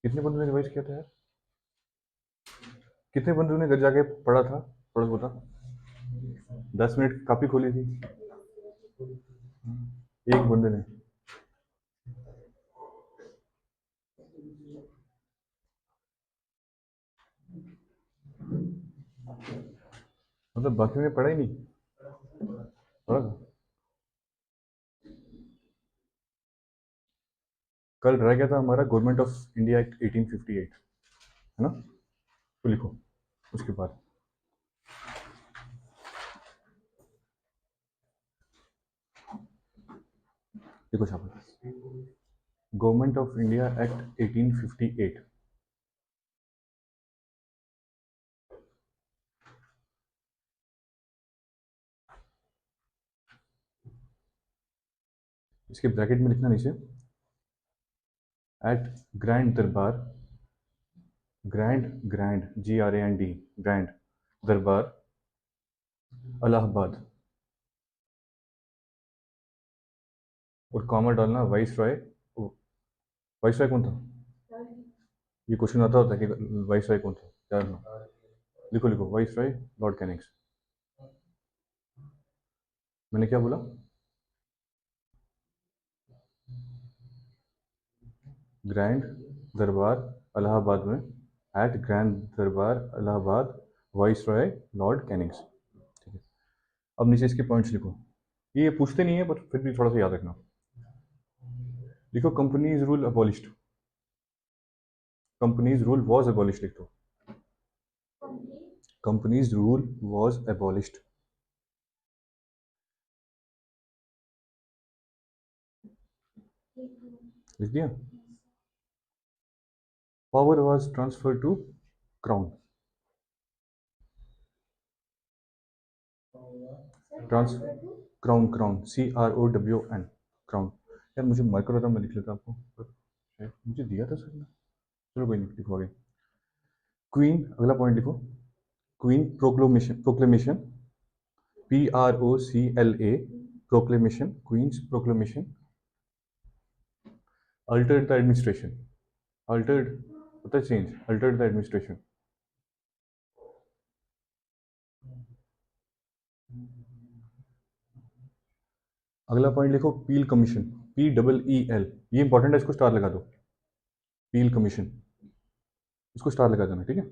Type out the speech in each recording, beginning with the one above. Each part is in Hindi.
कितने बंदों ने रिवाइज किया था यार? कितने बंदों ने घर जाके पढ़ा था? थोड़ा बता। 10 मिनट कॉपी खोली थी? एक बंदे ने। मतलब बाकी ने पढ़ा ही नहीं? पढ़ा था। कल रह गया था हमारा गवर्नमेंट ऑफ इंडिया एक्ट 1858, है ना? तो लिखो उसके बाद। देखो छापा, गवर्नमेंट ऑफ इंडिया एक्ट 1858। इसके ब्रैकेट में लिखना नीचे, एट ग्रैंड दरबार, ग्रैंड ग्रैंड GRAND, ग्रैंड दरबार इलाहाबाद। और कॉमा डालना वाइस रॉय। वाइस रॉय कौन था? ये क्वेश्चन आता होता है कि वाइस रॉय कौन था, क्या ना? लिखो लिखो, वाइस रॉय लॉर्ड कैनिंग्स। मैंने क्या बोला? ग्रैंड दरबार इलाहाबाद में, एट ग्रैंड दरबार इलाहाबाद, वाइस रॉय लॉर्ड कैनिंग्स। ठीक है, अब नीचे इसके पॉइंट्स लिखो। ये पूछते नहीं है पर फिर भी थोड़ा सा याद रखना। लिखो companies rule abolished. Companies rule was abolished लिख दो। Companies rule was abolished. लिख दिया? Power was transfer to crown. Trans crown, crown, CROWN, crown. यार मुझे मार्कर होता मैं लिख लेता आपको, पर शायद मुझे दिया था सर ने। चलो कोई नहीं, लिखो आगे। क्वीन, अगला पॉइंट लिखो। Queen proclamation, proclamation, PROCLA, proclamation, queen's proclamation altered the administration. Altered होता है चेंज, अल्टर्ड द एडमिनिस्ट्रेशन। अगला पॉइंट लिखो, पील कमीशन, PEEL। ये इंपॉर्टेंट है, इसको स्टार लगा दो। पील कमीशन, इसको स्टार लगा देना, ठीक है?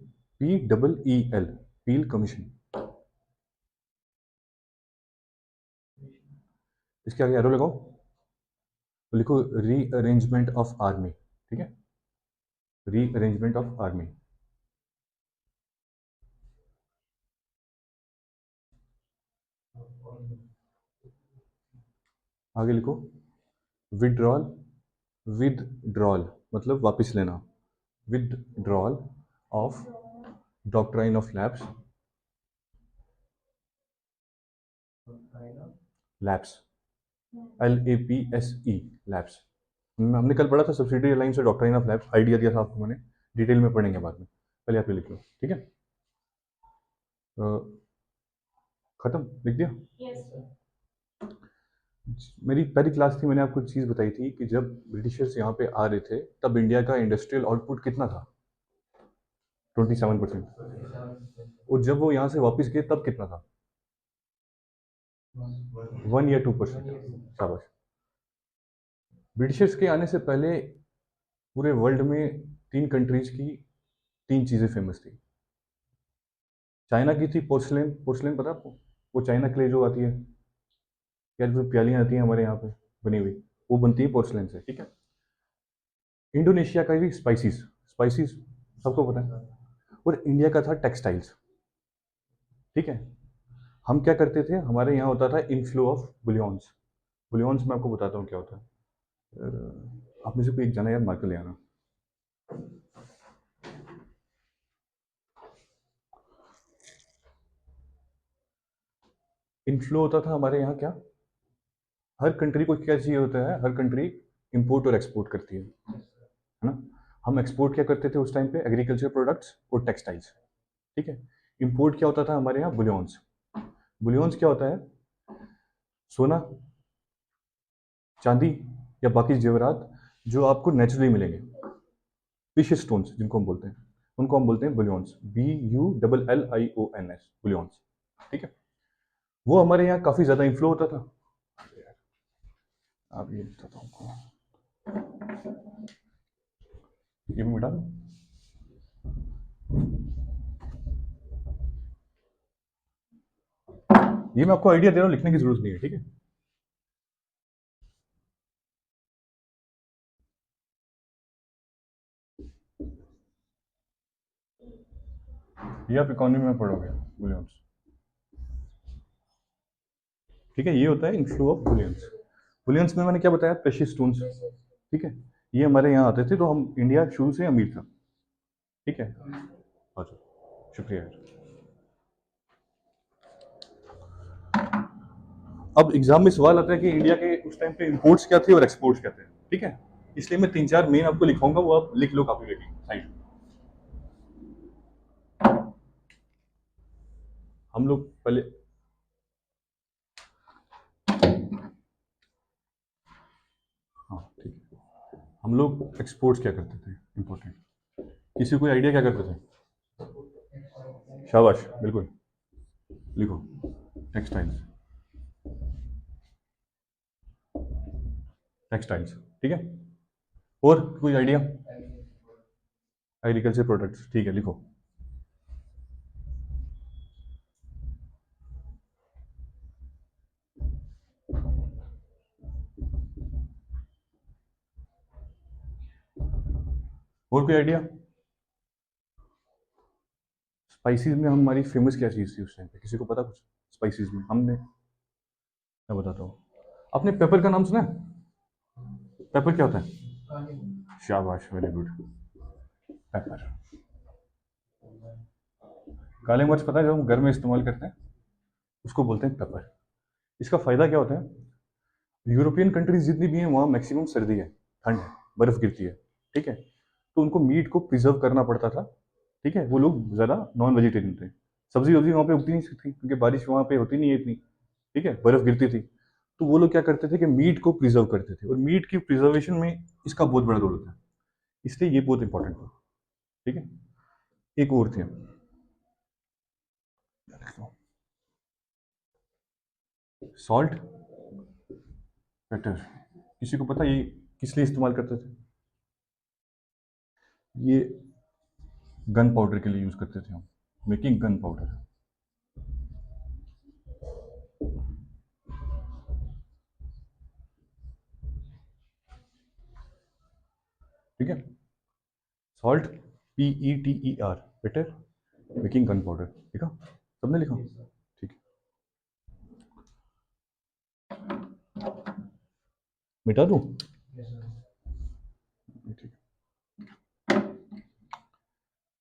PEEL, पील कमीशन। इसके आगे एरो लगाओ, तो लिखो रीअरेंजमेंट ऑफ आर्मी। ठीक है, रीअरेंजमेंट ऑफ आर्मी। आगे लिखो विड्रॉल, विदड्रॉल मतलब वापस लेना, withdrawal of doctrine of lapse, lapse, LAPSE, lapse. हमने कल पढ़ा था सब्सिडी लाइन से डॉक्ट्राइन ऑफ लैप्स, आइडिया दिया था आपको मैंने, डिटेल में पढ़ेंगे बाद में, पहले आप ये लिख लो, ठीक है? खत्म, लिख दिया? मेरी पहली क्लास थी, मैंने आपको चीज़ बताई थी कि जब ब्रिटिशर्स यहाँ पे आ रहे थे तब इंडिया का इंडस्ट्रियल आउटपुट कितना था? 27%। और जब वो यहाँ से वापस गए तब कितना था? 1 या 2%। शाबाश। ब्रिटिशर्स के आने से पहले पूरे वर्ल्ड में 3 कंट्रीज की 3 चीज़ें फेमस थी। चाइना की थी पोर्सलेन, पोर्सलेन पता है आपको? वो चाइना क्ले जो आती है, या जो प्यालियाँ आती हैं हमारे यहाँ पे बनी हुई, वो बनती है पोर्सलेन से, ठीक है? इंडोनेशिया का भी स्पाइसिस, स्पाइसिस सबको पता है। और इंडिया का था टेक्सटाइल्स, ठीक है? हम क्या करते थे, हमारे यहाँ होता था इनफ्लो ऑफ बुलियॉन्स। बुलियॉन्स मैं आपको बताता हूँ क्या होता है। आप में से कोई एक जाना यार, मार्कर ले आना। इनफ्लो होता था हमारे यहाँ क्या, हर कंट्री को क्या चाहिए होता है, हर कंट्री इंपोर्ट और एक्सपोर्ट करती है ना? हम एक्सपोर्ट क्या करते थे उस टाइम पे, एग्रीकल्चर प्रोडक्ट्स और टेक्सटाइल्स, ठीक है? इंपोर्ट क्या होता था हमारे यहाँ, बुलियॉन्स। बुलियॉन्स क्या होता है? सोना, चांदी या बाकी जेवरात जो आपको नेचुरली मिलेंगे, प्रीशियस स्टोन्स जिनको हम बोलते हैं, उनको हम बोलते हैं बुलियंस, BULLIONS, बुलियंस। ठीक है, वो हमारे यहाँ काफ़ी ज़्यादा इन्फ्लो होता था। अब ये बताता हूँ आपको, ये भी मिटा दो। ये मैं आपको आइडिया दे रहा हूँ, लिखने की जरूरत नहीं है, ठीक है। ये आप इकोनॉमी में पढ़ोगे, बुलियंस। ठीक है, ये होता है इन्फ्लो ऑफ बुलियंस। बुलियंस में मैंने क्या बताया, प्रेशियस स्टोन्स। ठीक है, ये हमारे यहाँ आते थे, तो हम इंडिया शुरू से अमीर था। ठीक है, अच्छा, शुक्रिया यार। अब एग्जाम में सवाल आता है कि इंडिया के उस टाइम पे इंपोर्ट्स क्या थे और एक्सपोर्ट्स क्या थे। ठीक है, इसलिए मैं 3-4 मेन आपको लिखाऊंगा, वो आप लिख लो कॉपी में साइड। हम लोग पहले, हाँ ठीक है, हम लोग एक्सपोर्ट्स क्या करते थे, इंपॉर्टेंट। किसी को आइडिया क्या करते थे? शाबाश, बिल्कुल, लिखो, टेक्सटाइल्स। टेक्सटाइल्स, ठीक है। और कोई आइडिया? एग्रीकल्चर प्रोडक्ट्स, ठीक है, लिखो। और कोई आइडिया? स्पाइसेस में हमारी फेमस क्या चीज़ थी उस टाइम पे, किसी को पता कुछ? स्पाइसेस में हमने, मैं बताता हूँ। आपने पेपर का नाम सुना है? पेपर क्या होता है? शाबाश, वेरी गुड। पेपर, काले मिर्च पता है, जो हम घर में इस्तेमाल करते हैं उसको बोलते हैं पेपर। इसका फ़ायदा क्या होता है? यूरोपियन कंट्रीज जितनी भी हैं वहाँ मैक्सिमम सर्दी है, ठंड है, बर्फ़ गिरती है। ठीक है, तो उनको मीट को प्रिजर्व करना पड़ता था। ठीक है, वो लोग ज़्यादा नॉन वेजिटेरियन थे। सब्जी वब्जी वहाँ पे उगती नहीं सकती क्योंकि बारिश वहाँ पे होती नहीं है इतनी। ठीक है, बर्फ़ गिरती थी। तो वो लोग क्या करते थे कि मीट को प्रिजर्व करते थे, और मीट की प्रिजर्वेशन में इसका बहुत बड़ा रोल होता है, इसलिए ये बहुत इंपॉर्टेंट था। ठीक है, एक और थी, सॉल्ट, पेटर। किसी को पता ये किस लिए इस्तेमाल करते थे? ये गन पाउडर के लिए यूज़ करते थे हम, मेकिंग गन पाउडर। ठीक है, सॉल्ट, PETER, पेटर, मेकिंग गन पाउडर। लिखा, सबने लिखा? ठीक है, मिटा दूँ? ठीक है,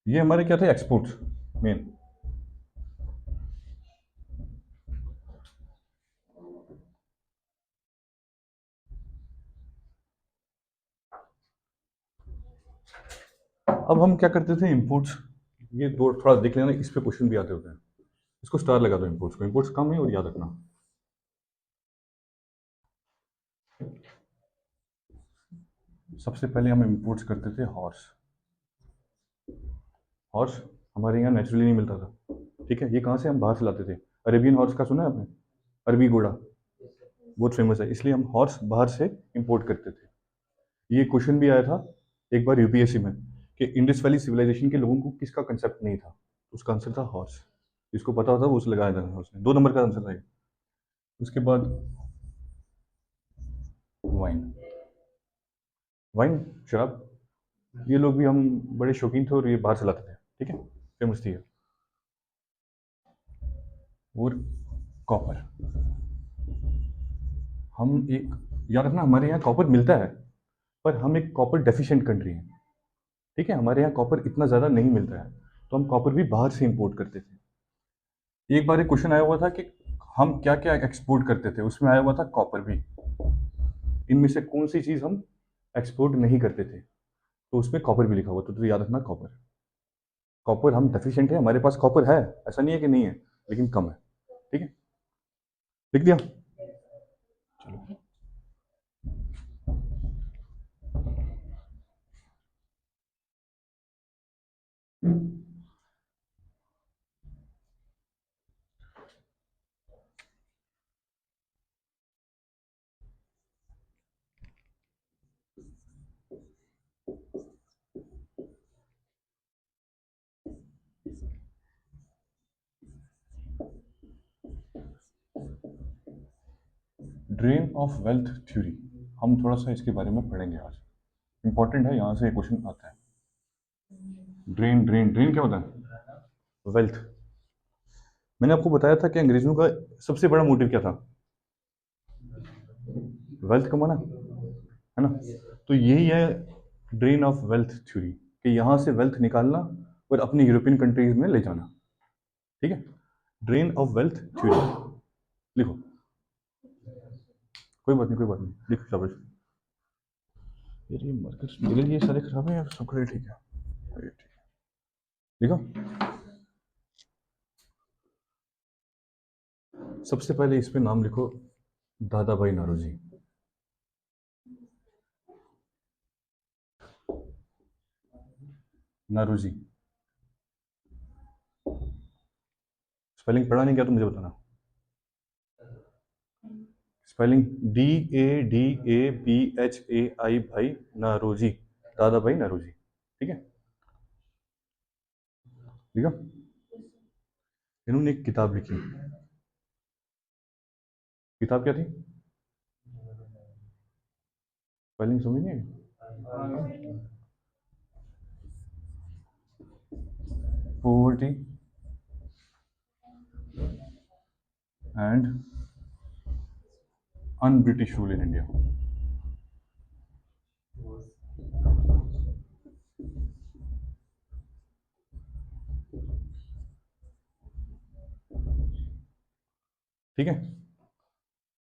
ये हमारे क्या थे, एक्सपोर्ट्स मेन। अब हम क्या करते थे, इंपोर्ट्स। ये दो थोड़ा देख लेना, इस पे क्वेश्चन भी आते होते हैं। इसको स्टार लगा दो, इंपोर्ट्स को, इंपोर्ट्स कम है और याद रखना। सबसे पहले हम इंपोर्ट्स करते थे हॉर्स। हॉर्स हमारे यहाँ नेचुरली नहीं मिलता था। ठीक है, ये कहाँ से हम बाहर से लाते थे। अरेबियन हॉर्स का सुना है आपने? अरबी घोड़ा, बहुत फेमस है, इसलिए हम हॉर्स बाहर से इंपोर्ट करते थे। ये क्वेश्चन भी आया था एक बार यूपीएससी में, कि इंडस वैली सिविलाइजेशन के लोगों को किसका कंसेप्ट नहीं था, उसका आंसर था हॉर्स। जिसको पता होता वो उसे लगाया था उसने, 2 नंबर का आंसर था ये। उसके बाद वाइन। वाइन, शराब, ये लोग भी, हम बड़े शौकीन थे और ये बाहर से लाते थे। ठीक है, फेमस थी ये। और कॉपर, हम एक, याद रखना हमारे यहाँ कॉपर मिलता है, पर हम एक कॉपर डेफिशिएंट कंट्री हैं। ठीक है, हमारे यहाँ कॉपर इतना ज़्यादा नहीं मिलता है, तो हम कॉपर भी बाहर से इंपोर्ट करते थे। एक बार एक क्वेश्चन आया हुआ था कि हम क्या क्या एक्सपोर्ट करते थे, उसमें आया हुआ था कॉपर भी। इनमें से कौन सी चीज़ हम एक्सपोर्ट नहीं करते थे, तो उसमें कॉपर भी लिखा हुआ था, तो याद रखना कॉपर। कॉपर हम डेफिशिएंट है, हमारे पास कॉपर है, ऐसा नहीं है कि नहीं है, लेकिन कम है। ठीक है, लिख दिया? चलो। ड्रेन ऑफ वेल्थ थ्योरी, हम थोड़ा सा इसके बारे में पढ़ेंगे आज। इंपॉर्टेंट है, यहाँ से क्वेश्चन आता है। ड्रेन ड्रेन ड्रेन क्या होता है? वेल्थ। मैंने आपको बताया था कि अंग्रेजों का सबसे बड़ा मोटिव क्या था? वेल्थ कमाना, है ना? तो यही है ड्रेन ऑफ वेल्थ थ्योरी, कि यहाँ से वेल्थ निकालना और अपनी यूरोपियन कंट्रीज में ले जाना। ठीक है, ड्रेन ऑफ वेल्थ थ्योरी लिखो। कोई बात नहीं, कोई बात नहीं, लिख शाबाश। यार ये मार्कर्स मेरे लिए सारे खराब है, यार सबके लिए ठीक है। ये ठीक है, लिखो। सबसे पहले इस पे नाम लिखो, दादा भाई नारोजी। नारोजी, स्पेलिंग पढ़ा नहीं क्या तो मुझे बताना। स्पेलिंग DADABHAI, भाई नारोजी, दादा भाई नारोजी। ठीक है, ठीक है। इन्होंने एक किताब लिखी, किताब क्या थी? स्पेलिंग समझ नहीं आई? Poverty and un British rule in India. ठीक है,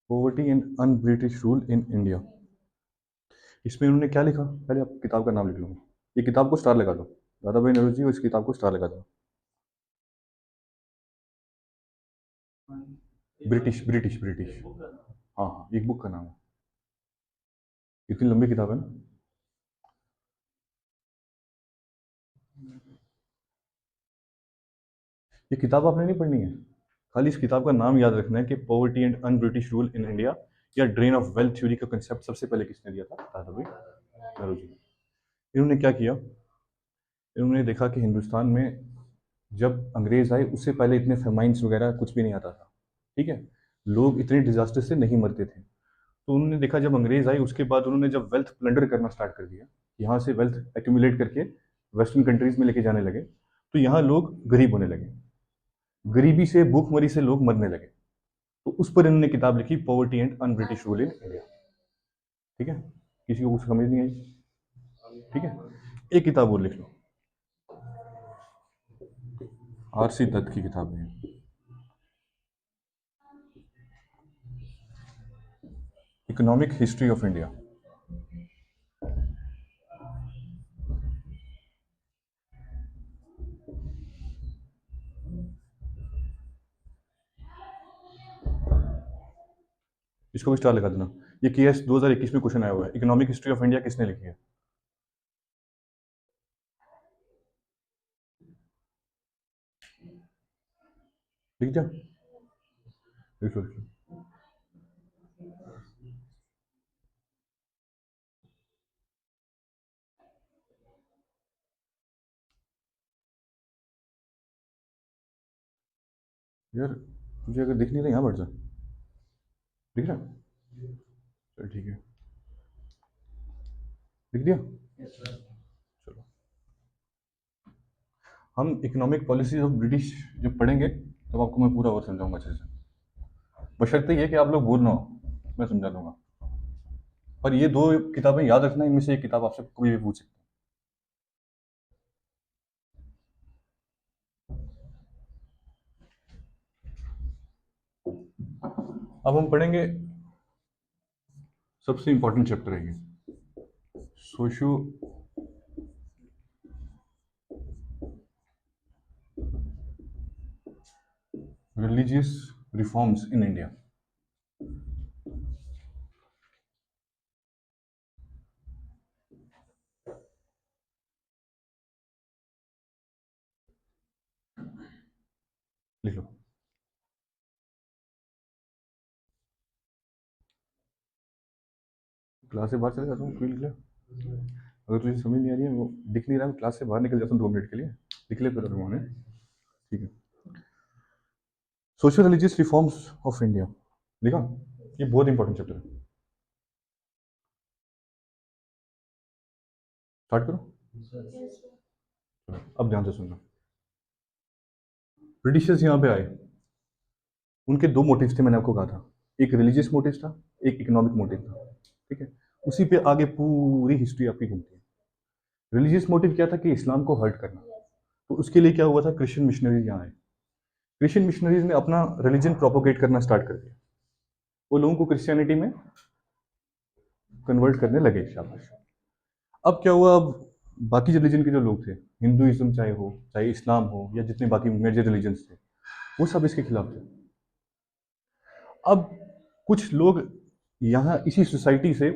poverty and un British rule in India. इसमें उन्होंने क्या लिखा, पहले आप किताब का नाम लिख लो। ये किताब को स्टार लगा दो, दादा भाई नौरोजी, और इस किताब को स्टार लगा दो। ब्रिटिश ब्रिटिश ब्रिटिश, हाँ हाँ, एक बुक का नाम है। इतनी लंबी किताब है ना। ये किताब आपने नहीं पढ़नी है, खाली इस किताब का नाम याद रखना है कि poverty and un British rule in India, या ड्रेन ऑफ वेल्थ थ्योरी का कंसेप्ट सबसे पहले किसने दिया था? दादा भाई नौरोजी ने। इन्होंने क्या किया, इन्होंने देखा कि हिंदुस्तान में जब अंग्रेज आए उससे पहले इतने फेमाइंस वगैरह कुछ भी नहीं आता था। ठीक है, लोग इतने डिजास्टर से नहीं मरते थे। तो उन्होंने देखा जब अंग्रेज आए उसके बाद उन्होंने जब वेल्थ प्लंडर करना स्टार्ट कर दिया, यहाँ से वेल्थ एक्यूमुलेट करके वेस्टर्न कंट्रीज में लेके जाने लगे, तो यहाँ लोग गरीब होने लगे, गरीबी से भूखमरी से लोग मरने लगे। तो उस पर इन्होंने किताब लिखी, poverty and un British rule in India. ठीक है, किसी को कुछ समझ नहीं आई? ठीक है, एक किताब और लिख लो, RC दत्त की किताब है, इकोनॉमिक हिस्ट्री ऑफ इंडिया। इसको भी स्टार लगा देना। ये KS 2021 में क्वेश्चन आया हुआ है, इकोनॉमिक हिस्ट्री ऑफ इंडिया किसने लिखी है? लिख जा, लिख लो, लिख लो। यार तुझे अगर दिख नहीं रहा यहाँ बैठ जा, दिख रहा? चल ठीक है, लिख दिया। चलो, हम इकोनॉमिक पॉलिसीज ऑफ ब्रिटिश जब पढ़ेंगे तब आपको मैं पूरा और समझाऊंगा अच्छे से, बशर्ते ये कि आप लोग बोर ना हो, मैं समझा दूंगा। पर ये दो किताबें याद रखना, इनमें से एक किताब आपसे कभी भी पूछ सकते हैं। अब हम पढ़ेंगे, सबसे इंपॉर्टेंट चैप्टर है ये, socio religious reforms in India. लिख लो। क्लास से बाहर चले जाता हूँ, क्यों लिख ले? अगर तुझे समझ नहीं आ रही है, वो दिख नहीं रहा है, क्लास से बाहर निकल जाता हूँ 2 मिनट के लिए, लिख ले फिर उन्होंने। ठीक है। Social religious reforms of India लिखा। ये बहुत इंपॉर्टेंट चैप्टर है। स्टार्ट करो। अब ध्यान से सुनना। ब्रिटिशर्स यहाँ पे आए, उनके 2 मोटिव्स थे, मैंने आपको कहा था। एक रिलीजियस मोटिव था, एक इकोनॉमिक मोटिव था। ठीक है। उसी पे आगे पूरी हिस्ट्री आपकी घूमती है। रिलीजियस मोटिव क्या था? कि इस्लाम को हर्ट करना। तो उसके लिए क्या हुआ था? क्रिश्चियन मिशनरीज यहाँ आए। क्रिश्चियन मिशनरीज ने अपना रिलीजन प्रोपोगेट करना स्टार्ट कर दिया। वो लोगों को क्रिश्चियनिटी में कन्वर्ट करने लगे। शाबाश। अब क्या हुआ? अब बाकी रिलीजन के जो लोग थे, हिंदुइज्म चाहे इस्लाम हो या जितने बाकी मेजर रिलीजन्स थे, वो सब इसके खिलाफ थे। अब कुछ लोग यहाँ इसी सोसाइटी से